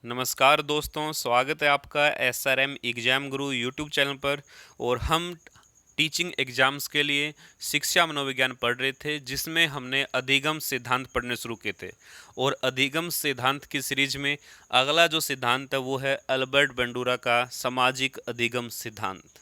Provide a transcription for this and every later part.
नमस्कार दोस्तों, स्वागत है आपका एसआरएम एग्जाम गुरु यूट्यूब चैनल पर। और हम टीचिंग एग्जाम्स के लिए शिक्षा मनोविज्ञान पढ़ रहे थे, जिसमें हमने अधिगम सिद्धांत पढ़ने शुरू किए थे। और अधिगम सिद्धांत की सीरीज में अगला जो सिद्धांत है वो है अल्बर्ट बंडूरा का सामाजिक अधिगम सिद्धांत।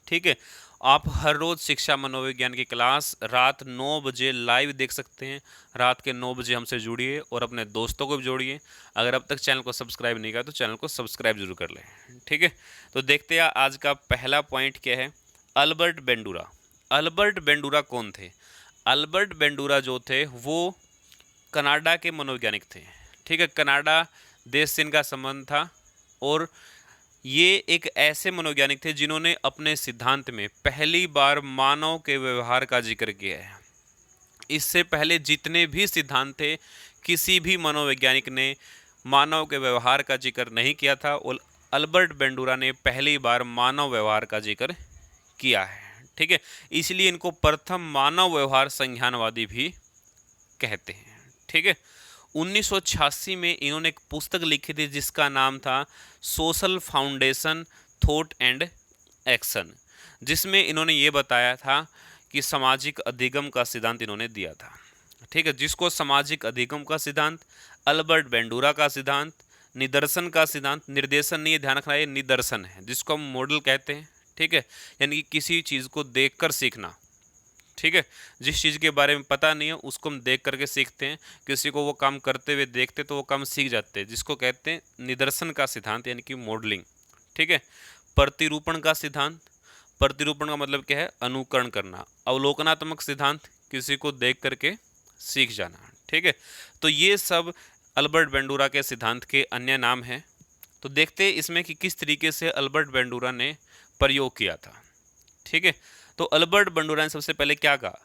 ठीक है, आप हर रोज़ शिक्षा मनोविज्ञान की क्लास रात 9 बजे लाइव देख सकते हैं। रात के 9 बजे हमसे जुड़िए और अपने दोस्तों को भी जोड़िए। अगर अब तक चैनल को सब्सक्राइब नहीं किया तो चैनल को सब्सक्राइब जरूर कर लें। ठीक है, तो देखते हैं आज का पहला पॉइंट क्या है। Albert Bandura. अल्बर्ट बेंडूरा कौन थे? अल्बर्ट बेंडूरा जो थे वो कनाडा के मनोवैज्ञानिक थे। ठीक है, कनाडा देश से इनका संबंध था। और ये एक ऐसे मनोवैज्ञानिक थे जिन्होंने अपने सिद्धांत में पहली बार मानव के व्यवहार का जिक्र किया है। इससे पहले जितने भी सिद्धांत थे, किसी भी मनोवैज्ञानिक ने मानव के व्यवहार का जिक्र नहीं किया था, और अल्बर्ट बेंडूरा ने पहली बार मानव व्यवहार का जिक्र किया है। ठीक है, इसलिए इनको प्रथम मानव व्यवहार संज्ञानवादी भी कहते हैं। ठीक है, 1986 में इन्होंने एक पुस्तक लिखी थी जिसका नाम था social foundation thought and action, जिसमें इन्होंने ये बताया था कि सामाजिक अधिगम का सिद्धांत इन्होंने दिया था। ठीक है, जिसको सामाजिक अधिगम का सिद्धांत, अल्बर्ट बेंडूरा का सिद्धांत, निदर्शन का सिद्धांत, निर्देशन नहीं है, ध्यान रखना, ये निदर्शन है जिसको हम मॉडल कहते हैं। ठीक है, यानी कि किसी चीज़ को देखकर सीखना। ठीक है, जिस चीज़ के बारे में पता नहीं है उसको हम देख करके सीखते हैं। किसी को वो काम करते हुए देखते तो वो काम सीख जाते हैं, जिसको कहते हैं निदर्शन का सिद्धांत यानी कि मॉडलिंग। ठीक है, प्रतिरूपण का सिद्धांत। प्रतिरूपण का मतलब क्या है? अनुकरण करना। अवलोकनात्मक सिद्धांत, किसी को देख करके सीख जाना। ठीक है, तो ये सब अल्बर्ट बेंडूरा के सिद्धांत के अन्य नाम हैं। तो देखते हैं इसमें कि किस तरीके से अल्बर्ट बेंडूरा ने प्रयोग किया था। ठीक है, तो अल्बर्ट बेंडूरा ने सबसे पहले क्या कहा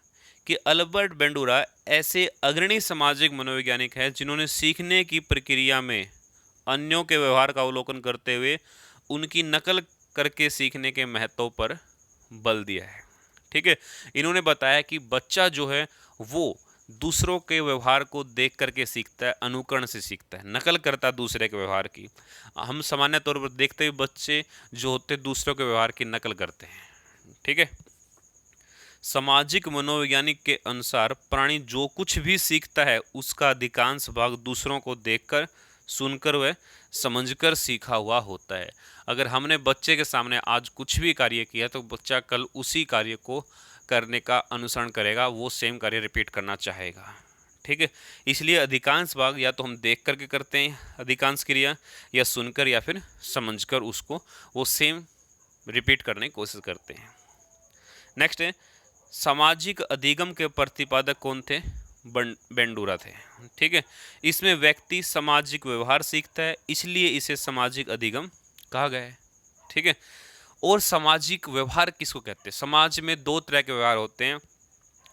कि अल्बर्ट बेंडूरा ऐसे अग्रणी सामाजिक मनोवैज्ञानिक हैं जिन्होंने सीखने की प्रक्रिया में अन्यों के व्यवहार का अवलोकन करते हुए उनकी नकल करके सीखने के महत्व पर बल दिया है। ठीक है, इन्होंने बताया कि बच्चा जो है वो दूसरों के व्यवहार को देख करके सीखता है, अनुकरण से सीखता है, नकल करता है दूसरे के व्यवहार की। हम सामान्य तौर पर देखते हुए बच्चे जो होते हैं दूसरों के व्यवहार की नकल करते हैं। ठीक है, सामाजिक मनोवैज्ञानिक के अनुसार प्राणी जो कुछ भी सीखता है उसका अधिकांश भाग दूसरों को देखकर, सुनकर व समझकर सीखा हुआ होता है। अगर हमने बच्चे के सामने आज कुछ भी कार्य किया तो बच्चा कल उसी कार्य को करने का अनुसरण करेगा, वो सेम कार्य रिपीट करना चाहेगा। ठीक है, इसलिए अधिकांश भाग या तो हम देख करके करते हैं अधिकांश क्रिया, या सुनकर या फिर समझकर उसको वो सेम रिपीट करने की कोशिश करते हैं। नेक्स्ट है, सामाजिक अधिगम के प्रतिपादक कौन थे? बेंडूरा थे। ठीक है, इसमें व्यक्ति सामाजिक व्यवहार सीखता है, इसलिए इसे सामाजिक अधिगम कहा गया है। ठीक है, और सामाजिक व्यवहार किसको कहते हैं? समाज में दो तरह के व्यवहार होते हैं।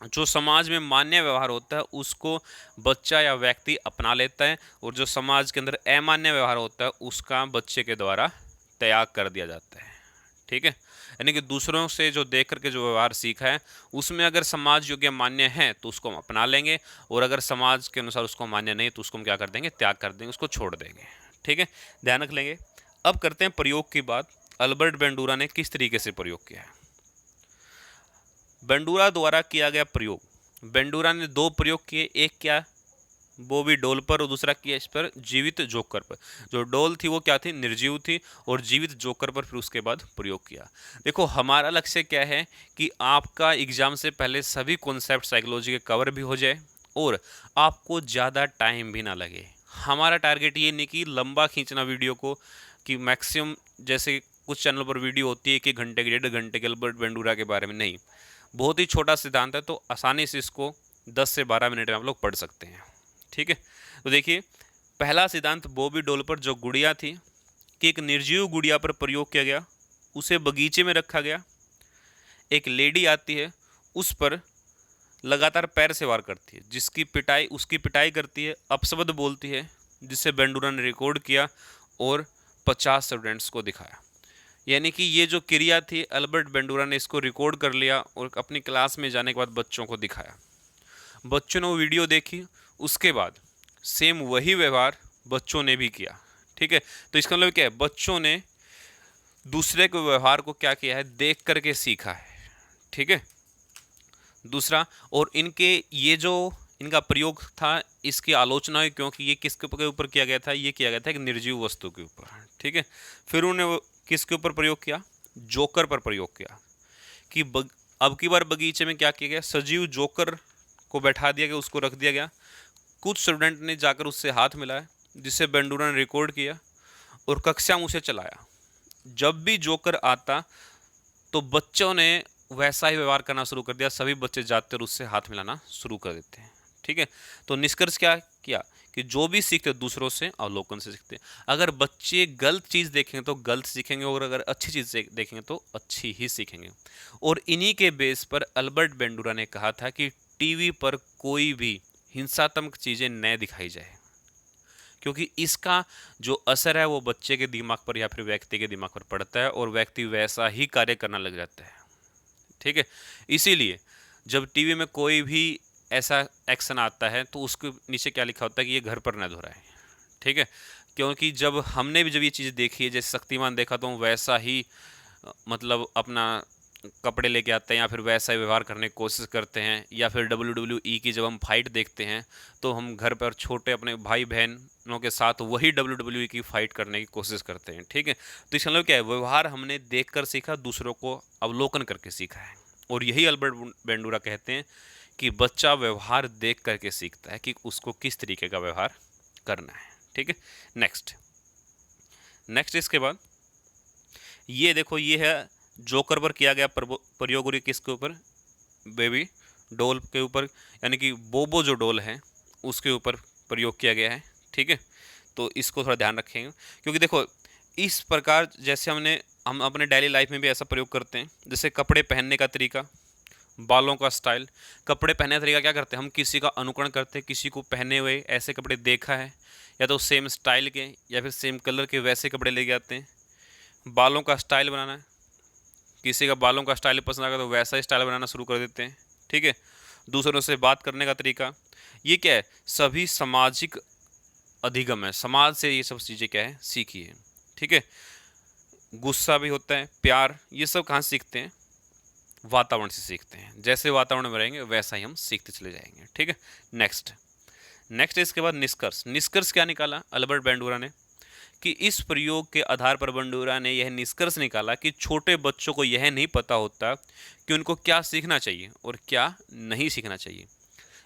जो समाज में मान्य व्यवहार होता है उसको बच्चा या व्यक्ति अपना लेता है, और जो समाज के अंदर अमान्य व्यवहार होता है उसका बच्चे के द्वारा त्याग कर दिया जाता है। ठीक है, यानी कि दूसरों से जो देख करके जो व्यवहार सीखा है उसमें अगर समाज योग्य मान्य है तो उसको हम अपना लेंगे, और अगर समाज के अनुसार उसको मान्य नहीं तो उसको हम क्या कर देंगे? त्याग कर देंगे, उसको छोड़ देंगे। ठीक है, ध्यान रख लेंगे। अब करते हैं प्रयोग की बात। अल्बर्ट बेंडूरा ने किस तरीके से प्रयोग किया है? बेंडूरा द्वारा किया गया प्रयोग, बेंडूरा ने दो प्रयोग किए। एक क्या? बॉबी डोल पर, और दूसरा किया इस पर जीवित जोकर पर। जो डोल थी वो क्या थी? निर्जीव थी, और जीवित जोकर पर फिर उसके बाद प्रयोग किया। देखो, हमारा लक्ष्य क्या है कि आपका एग्जाम से पहले सभी कॉन्सेप्ट साइकोलॉजी के कवर भी हो जाए और आपको ज़्यादा टाइम भी ना लगे। हमारा टारगेट ये नहीं कि लंबा खींचना वीडियो को, कि मैक्सिमम जैसे कुछ चैनल पर वीडियो होती है 1 घंटे की, 1.5 घंटे के अल्बर्ट बेंडूरा के बारे में। नहीं, बहुत ही छोटा सिद्धांत है, तो आसानी से इसको 10 से 12 मिनट में आप लोग पढ़ सकते हैं। ठीक है, तो देखिए, पहला सिद्धांत बॉबी डोल पर जो गुड़िया थी कि एक निर्जीव गुड़िया पर प्रयोग किया गया, उसे बगीचे में रखा गया। एक लेडी आती है, उस पर लगातार पैर से वार करती है, जिसकी पिटाई उसकी पिटाई करती है, अपशब्द बोलती है, जिसे बेंडूरा ने रिकॉर्ड किया और 50 स्टूडेंट्स को दिखाया। यानी कि ये जो क्रिया थी अल्बर्ट बेंडूरा ने इसको रिकॉर्ड कर लिया और अपनी क्लास में जाने के बाद बच्चों को दिखाया। बच्चों ने वो वीडियो देखी, उसके बाद सेम वही व्यवहार बच्चों ने भी किया। ठीक है। तो इसका मतलब क्या है, बच्चों ने दूसरे के व्यवहार को क्या किया है, देख करके सीखा है। ठीक है। दूसरा, और इनके ये जो इनका प्रयोग था, इसकी आलोचना हुई क्योंकि ये किसके ऊपर किया गया था, ये किया गया था एक निर्जीव वस्तु के ऊपर। ठीक है। फिर उन्होंने वो किसके ऊपर प्रयोग किया, जोकर पर प्रयोग किया कि अब की बार बगीचे में क्या किया गया, सजीव जोकर को बैठा दिया गया, उसको रख दिया गया। कुछ स्टूडेंट ने जाकर उससे हाथ मिलाया, जिसे बेंडूरा ने रिकॉर्ड किया और कक्षा में उसे चलाया। जब भी जोकर आता तो बच्चों ने वैसा ही व्यवहार करना शुरू कर दिया, सभी बच्चे जाते और उससे हाथ मिलाना शुरू कर देते हैं। ठीक है। तो निष्कर्ष क्या किया कि जो भी सीखते दूसरों से अवलोकन से सीखते हैं। अगर बच्चे गलत चीज़ देखेंगे तो गलत सीखेंगे, और अगर अच्छी चीज़ देखेंगे तो अच्छी ही सीखेंगे। और इन्हीं के बेस पर अल्बर्ट बेंडूरा ने कहा था कि टीवी पर कोई भी हिंसात्मक चीज़ें न दिखाई जाए, क्योंकि इसका जो असर है वो बच्चे के दिमाग पर या फिर व्यक्ति के दिमाग पर पड़ता है और व्यक्ति वैसा ही कार्य करना लग जाता है। ठीक है। इसीलिए जब टीवी में कोई भी ऐसा एक्शन आता है तो उसके नीचे क्या लिखा होता है कि ये घर पर न दोहराए। ठीक है। क्योंकि जब हमने भी जब ये चीज़ देखी है, जैसे शक्तिमान देखा, तो हम वैसा ही मतलब अपना कपड़े लेके आते हैं या फिर वैसा ही व्यवहार करने की कोशिश करते हैं। या फिर WWE की जब हम फाइट देखते हैं तो हम घर पर छोटे अपने भाई बहनों के साथ वही WWE की फाइट करने की कोशिश करते हैं। ठीक है। तो इसका मतलब क्या है, व्यवहार हमने देखकर सीखा, दूसरों को अवलोकन करके सीखा है। और यही अल्बर्ट बेंडूरा कहते हैं कि बच्चा व्यवहार देख करके सीखता है कि उसको किस तरीके का व्यवहार करना है। ठीक है। नेक्स्ट नेक्स्ट इसके बाद ये देखो, ये है जोकर पर किया गया प्रयोग, और ये किसके ऊपर, बेबी डॉल के ऊपर, यानी कि बोबो जो डॉल है उसके ऊपर प्रयोग किया गया है। ठीक है। तो इसको थोड़ा ध्यान रखेंगे, क्योंकि देखो इस प्रकार जैसे हम अपने डेली लाइफ में भी ऐसा प्रयोग करते हैं। जैसे कपड़े पहनने का तरीका, बालों का स्टाइल, कपड़े पहनने का तरीका क्या करते हैं, हम किसी का अनुकरण करते हैं, किसी को पहने हुए ऐसे कपड़े देखा है, या तो सेम स्टाइल के या फिर सेम कलर के वैसे कपड़े लेके आते हैं। बालों का स्टाइल बनाना है, किसी का बालों का स्टाइल पसंद आएगा तो वैसा ही स्टाइल बनाना शुरू कर देते हैं। ठीक है। दूसरों से बात करने का तरीका, ये क्या है, सभी सामाजिक अधिगम है, समाज से ये सब चीज़ें क्या है, सीखी है। ठीक है। गुस्सा भी होता है, प्यार, ये सब कहाँ सीखते हैं, वातावरण से सीखते हैं। जैसे वातावरण में रहेंगे वैसा ही हम सीखते चले जाएंगे। ठीक है। नेक्स्ट इसके बाद निष्कर्ष क्या निकाला अल्बर्ट बेंडूरा ने, कि इस प्रयोग के आधार पर बेंडूरा ने यह निष्कर्ष निकाला कि छोटे बच्चों को यह नहीं पता होता कि उनको क्या सीखना चाहिए और क्या नहीं सीखना चाहिए।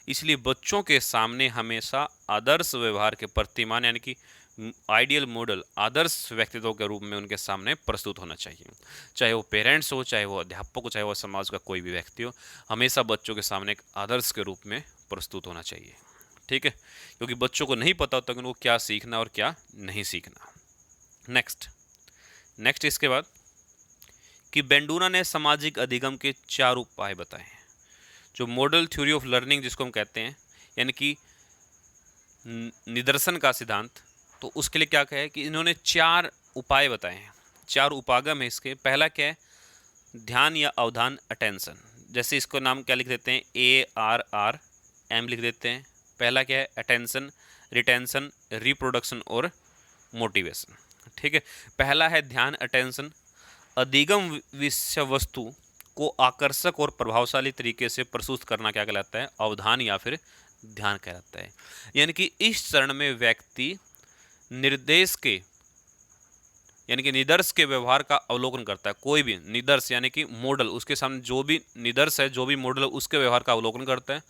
इसलिए बच्चों के सामने हमेशा आदर्श व्यवहार के प्रतिमान, यानी कि आइडियल मॉडल, आदर्श व्यक्तित्व के रूप में उनके सामने प्रस्तुत होना चाहिए। चाहे वो पेरेंट्स हो, चाहे वो अध्यापक हो, चाहे वो समाज का कोई भी व्यक्ति हो, हमेशा बच्चों के सामने एक आदर्श के रूप में प्रस्तुत होना चाहिए। ठीक है। क्योंकि बच्चों को नहीं पता होता कि उनको क्या सीखना और क्या नहीं सीखना। नेक्स्ट इसके बाद कि बेंडूरा ने सामाजिक अधिगम के 4 उपाय बताए हैं, जो मॉडल थ्योरी ऑफ लर्निंग जिसको हम कहते हैं, यानी कि निदर्शन का सिद्धांत। तो उसके लिए क्या कहा कि इन्होंने 4 उपाय बताए हैं, 4 उपागम है इसके। पहला क्या है, ध्यान या अवधान, अटेंशन। जैसे इसको नाम क्या लिख देते हैं, ARRM लिख देते हैं। पहला क्या है, अटेंशन, रिटेंशन, रिप्रोडक्शन और मोटिवेशन। ठीक है। पहला है ध्यान, अटेंशन। अधिगम विषय वस्तु को आकर्षक और प्रभावशाली तरीके से प्रस्तुत करना क्या कहलाता है, अवधान या फिर ध्यान कहलाता है। यानी कि इस चरण में व्यक्ति निर्देश के, यानी कि निदर्श के व्यवहार का अवलोकन करता है। कोई भी निदर्श यानी कि मॉडल, उसके सामने जो भी निदर्श है, जो भी मॉडल है, उसके व्यवहार का अवलोकन करता है।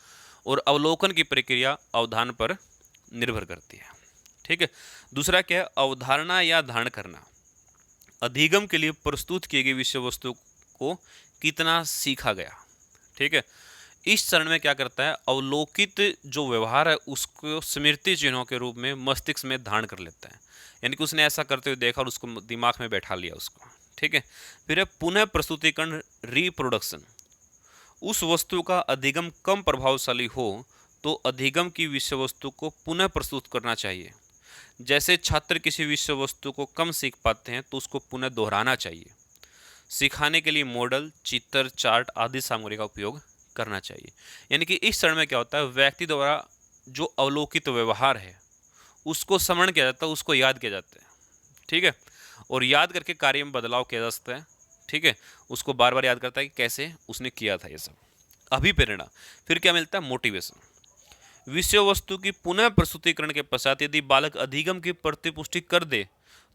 और अवलोकन की प्रक्रिया अवधान पर निर्भर करती है। ठीक है। दूसरा क्या है, अवधारणा या धारण करना। अधिगम के लिए प्रस्तुत किए गए विषय वस्तु को कितना सीखा गया। ठीक है। इस चरण में क्या करता है, अवलोकित जो व्यवहार है उसको स्मृति चिन्हों के रूप में मस्तिष्क में धारण कर लेता है। यानी कि उसने ऐसा करते हुए देखा और उसको दिमाग में बैठा लिया उसको। ठीक है। फिर है पुनः प्रस्तुतिकरण, रिप्रोडक्शन। उस वस्तु का अधिगम कम प्रभावशाली हो तो अधिगम की विषय वस्तु को पुनः प्रस्तुत करना चाहिए। जैसे छात्र किसी विषय वस्तु को कम सीख पाते हैं तो उसको पुनः दोहराना चाहिए। सिखाने के लिए मॉडल, चित्र, चार्ट आदि सामग्री का उपयोग करना चाहिए। यानी कि इस चरण में क्या होता है, व्यक्ति द्वारा जो अवलोकित व्यवहार है उसको स्मरण किया जाता है, उसको याद किया जाता है, ठीक है। और याद करके कार्य में बदलाव किया जा सकता है, ठीक है। उसको बार बार याद करता है कि कैसे उसने किया था ये सब। अभिप्रेरणा, फिर क्या मिलता है? मोटिवेशन। विषय वस्तु की पुनः प्रस्तुतिकरण के पश्चात यदि बालक अधिगम की प्रतिपुष्टि कर दे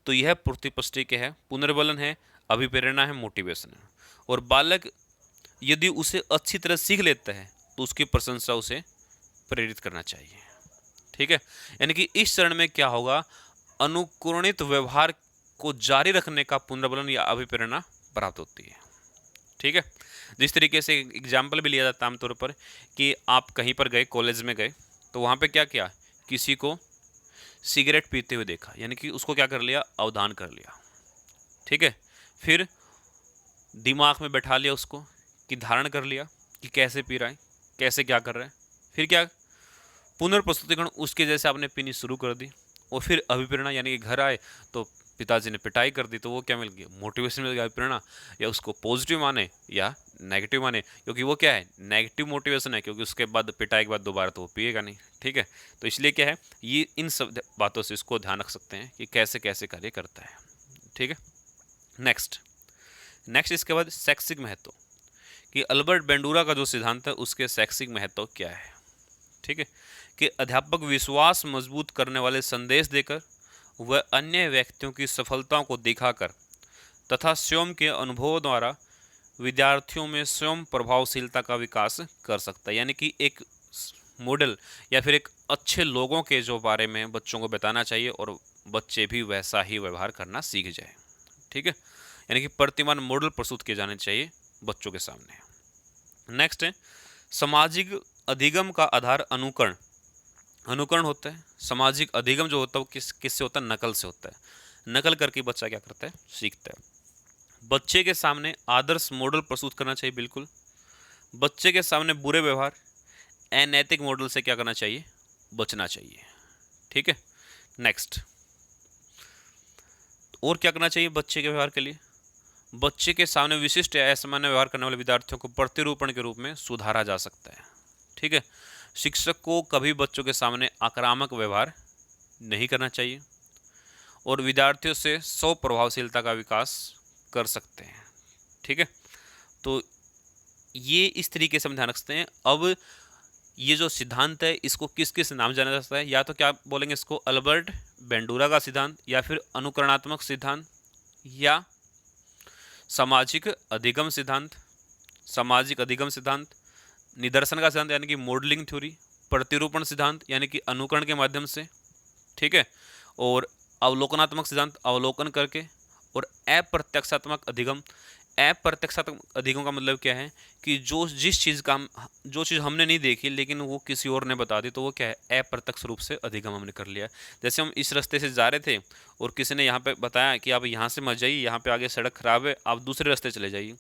तो यह प्रतिपुष्टि क्या है? पुनर्बलन है, अभिप्रेरणा है, मोटिवेशन है। और बालक यदि उसे अच्छी तरह सीख लेता है तो उसकी प्रशंसा उसे प्रेरित करना चाहिए, ठीक है। यानी कि इस चरण में क्या होगा? अनुकरणित व्यवहार को जारी रखने का पुनर्बलन या अभिप्रेरणा प्राप्त होती है, ठीक है। जिस तरीके से एग्जाम्पल भी लिया जाता है आमतौर पर कि आप कहीं पर गए, कॉलेज में गए, तो वहाँ पे क्या किया? किसी को सिगरेट पीते हुए देखा, यानी कि उसको क्या कर लिया? अवधान कर लिया, ठीक है। फिर दिमाग में बैठा लिया उसको, कि धारण कर लिया कि कैसे पी रहा है, कैसे क्या कर रहा है। फिर क्या? पुनर्प्रस्तुतिकरण उसके जैसे आपने पीनी शुरू कर दी। और फिर अभिप्रेरणा, यानी कि घर आए तो पिताजी ने पिटाई कर दी, तो वो क्या मिल गया? मोटिवेशन मिल गया, अभिप्रेरणा। या उसको पॉजिटिव माने या नेगेटिव माने, क्योंकि वो क्या है? नेगेटिव मोटिवेशन है, क्योंकि उसके बाद पिटाई के बाद दोबारा तो वो पिएगा नहीं, ठीक है। तो इसलिए क्या है, ये इन सब बातों से इसको ध्यान रख सकते हैं कि कैसे कैसे कार्य करता है, ठीक है। नेक्स्ट इसके बाद शैक्षिक महत्व, कि अल्बर्ट बेंडूरा का जो सिद्धांत है उसके शैक्षिक महत्व क्या है, ठीक है। कि अध्यापक विश्वास मजबूत करने वाले संदेश देकर वह अन्य व्यक्तियों की सफलताओं को दिखाकर तथा स्वयं के अनुभवों द्वारा विद्यार्थियों में स्वयं प्रभावशीलता का विकास कर सकता है। यानी कि एक मॉडल या फिर एक अच्छे लोगों के जो बारे में बच्चों को बताना चाहिए और बच्चे भी वैसा ही व्यवहार करना सीख जाए, ठीक है। यानी कि प्रतिमान मॉडल प्रस्तुत किए जाने चाहिए बच्चों के सामने। नेक्स्ट है सामाजिक अधिगम का आधार अनुकरण। अनुकरण होता है, सामाजिक अधिगम जो होता है वो किससे होता है? नकल से होता है। नकल करके बच्चा क्या करता है? सीखता है। बच्चे के सामने आदर्श मॉडल प्रस्तुत करना चाहिए, बिल्कुल। बच्चे के सामने बुरे व्यवहार, अनैतिक मॉडल से क्या करना चाहिए? बचना चाहिए, ठीक है। नेक्स्ट, और क्या करना चाहिए बच्चे के व्यवहार के लिए? बच्चे के सामने विशिष्ट या असामान्य व्यवहार करने वाले विद्यार्थियों को प्रतिरूपण के रूप में सुधारा जा सकता है, ठीक है। शिक्षक को कभी बच्चों के सामने आक्रामक व्यवहार नहीं करना चाहिए और विद्यार्थियों से स्व प्रभावशीलता का विकास कर सकते हैं, ठीक है। तो ये इस तरीके से हम ध्यान रखते हैं। अब ये जो सिद्धांत है इसको किस किस नाम जाना जाता है? या तो क्या बोलेंगे इसको? अल्बर्ट बेंडूरा का सिद्धांत, या फिर अनुकरणात्मक सिद्धांत, या सामाजिक अधिगम सिद्धांत, निदर्शन का सिद्धांत यानी कि मॉडलिंग थ्योरी, प्रतिरूपण सिद्धांत यानी कि अनुकरण के माध्यम से, ठीक है। और अवलोकनात्मक सिद्धांत, अवलोकन करके। और अप्रत्यक्षात्मक अधिगम। अप्रत्यक्षात्मक अधिगम का मतलब क्या है? कि जो चीज़ हमने नहीं देखी लेकिन वो किसी और ने बता दी, तो वो क्या है? अप्रत्यक्ष रूप से अधिगम हमने कर लिया। जैसे हम इस रास्ते से जा रहे थे और किसी ने यहाँ पे बताया कि आप यहाँ से मत जाइए, यहाँ पे आगे सड़क खराब है, आप दूसरे रास्ते चले जाइए,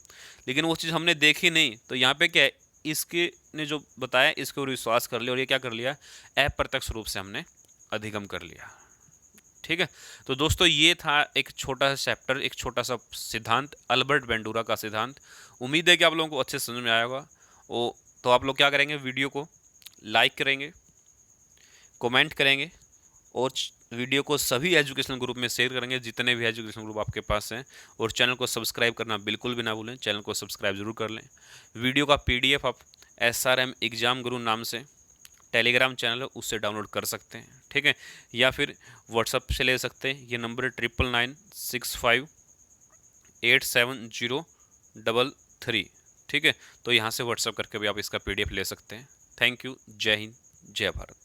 लेकिन वो चीज़ हमने देखी नहीं, तो यहाँ पे क्या है? इसके ने जो बताया इसके ऊपर विश्वास कर लिया और ये क्या कर लिया? अप्रत्यक्ष रूप से हमने अधिगम कर लिया, ठीक है। तो दोस्तों ये था एक छोटा सा चैप्टर, एक छोटा सा सिद्धांत, अल्बर्ट बेंडूरा का सिद्धांत। उम्मीद है कि आप लोगों को अच्छे से समझ में आया होगा। तो आप लोग क्या करेंगे? वीडियो को लाइक करेंगे, कमेंट करेंगे और वीडियो को सभी एजुकेशनल ग्रुप में शेयर करेंगे, जितने भी एजुकेशनल ग्रुप आपके पास हैं। और चैनल को सब्सक्राइब करना बिल्कुल भी ना भूलें, चैनल को सब्सक्राइब जरूर कर लें। वीडियो का PDF आप SRM एग्जाम गुरु नाम से टेलीग्राम चैनल है उससे डाउनलोड कर सकते हैं, ठीक है। या फिर व्हाट्सएप से ले सकते हैं, ये नंबर 9996587033, ठीक है। तो यहाँ से व्हाट्सएप करके भी आप इसका PDF ले सकते हैं। Thank you. जय हिंद, जय भारत।